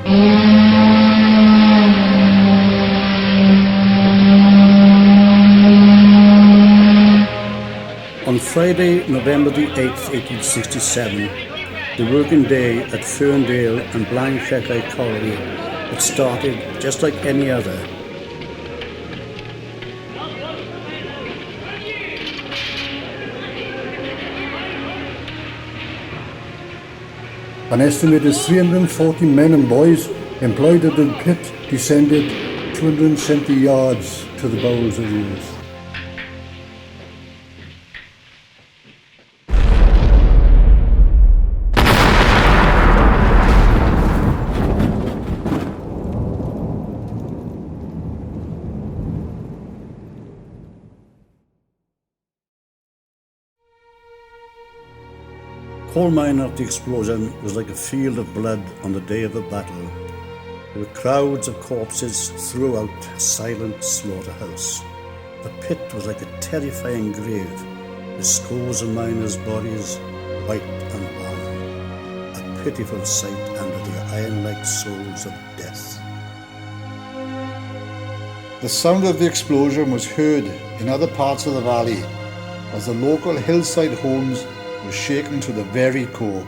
On Friday, November the 8th, 1867, the working day at Ferndale and Blanchette Colliery had started just like any other. An estimated 340 men and boys employed at the pit descended 270 yards to the bowels of the earth. Coal mine after the explosion was like a field of blood on the day of the battle. There were crowds of corpses throughout a silent slaughterhouse. The pit was like a terrifying grave, with scores of miners' bodies, white and wan. A pitiful sight under the iron-like soles of death. The sound of the explosion was heard in other parts of the valley as the local hillside homes were shaken to the very core.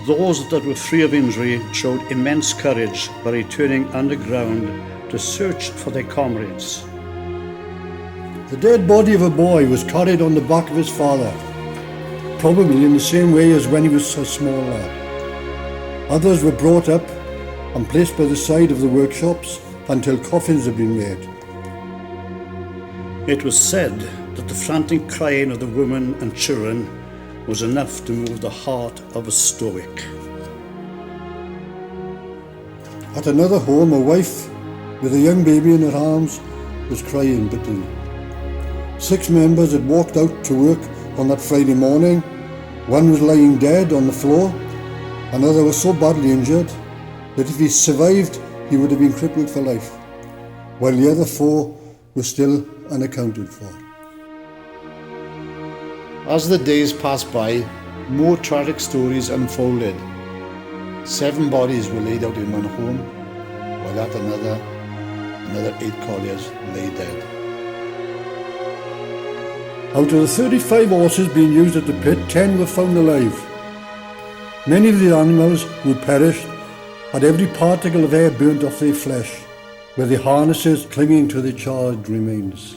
Those that were free of injury showed immense courage by returning underground to search for their comrades. The dead body of a boy was carried on the back of his father, probably in the same way as when he was a small lad. Others were brought up and placed by the side of the workshops until coffins had been made. It was said that the frantic crying of the women and children was enough to move the heart of a stoic. At another home, a wife with a young baby in her arms was crying bitterly. 6 members had walked out to work on that Friday morning. One was lying dead on the floor. Another was so badly injured that if he survived, he would have been crippled for life, while the other 4 were still unaccounted for. As the days passed by, more tragic stories unfolded. 7 bodies were laid out in one home, while at another 8 colliers lay dead. Out of the 35 horses being used at the pit, 10 were found alive. Many of the animals who perished had every particle of air burnt off their flesh, with their harnesses clinging to their charred remains.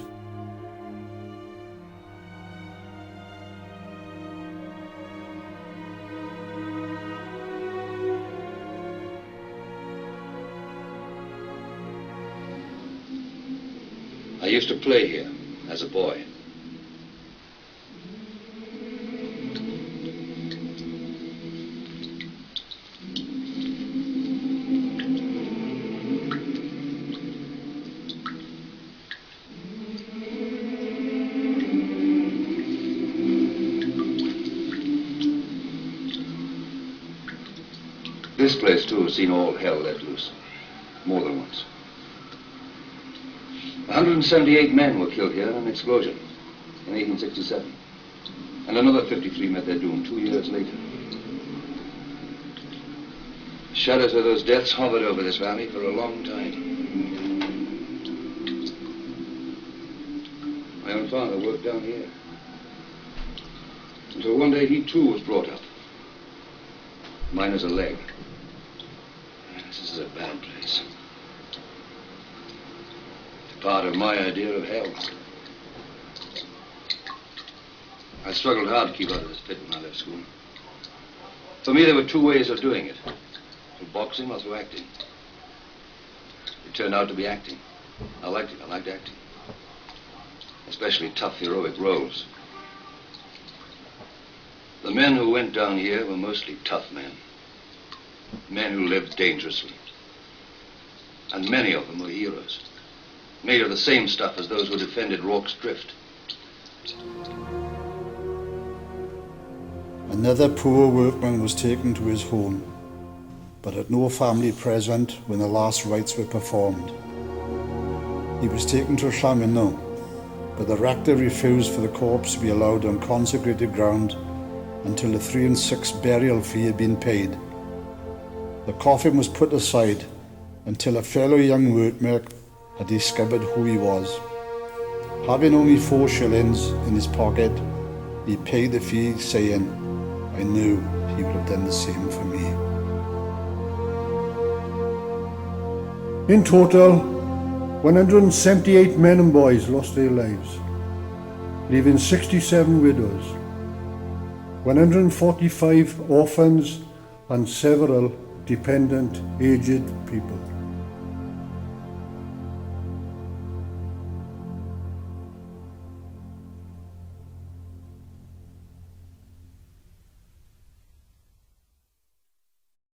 I used to play here as a boy. This place, too, has seen all hell let loose, more than once. 178 men were killed here in an explosion in 1867, and another 53 met their doom 2 years later. Shadows of those deaths hovered over this valley for a long time. My own father worked down here, until one day he too was brought up. Mine is a leg. This is a bad place. Part of my idea of hell. I struggled hard to keep out of this pit when I left school. For me, there were 2 ways of doing it. Through boxing or through acting. It turned out to be acting. I liked it. I liked acting. Especially tough, heroic roles. The men who went down here were mostly tough men. Men who lived dangerously. And many of them were heroes. Made of the same stuff as those who defended Rorke's Drift. Another poor workman was taken to his home, but had no family present when the last rites were performed. He was taken to Llanmynno, but the rector refused for the corpse to be allowed on consecrated ground until the 3 and 6 burial fee had been paid. The coffin was put aside until a fellow young workman had discovered who he was. Having only 4 shillings in his pocket, he paid the fee, saying, "I knew he would have done the same for me." In total, 178 men and boys lost their lives, leaving 67 widows, 145 orphans and several dependent aged people.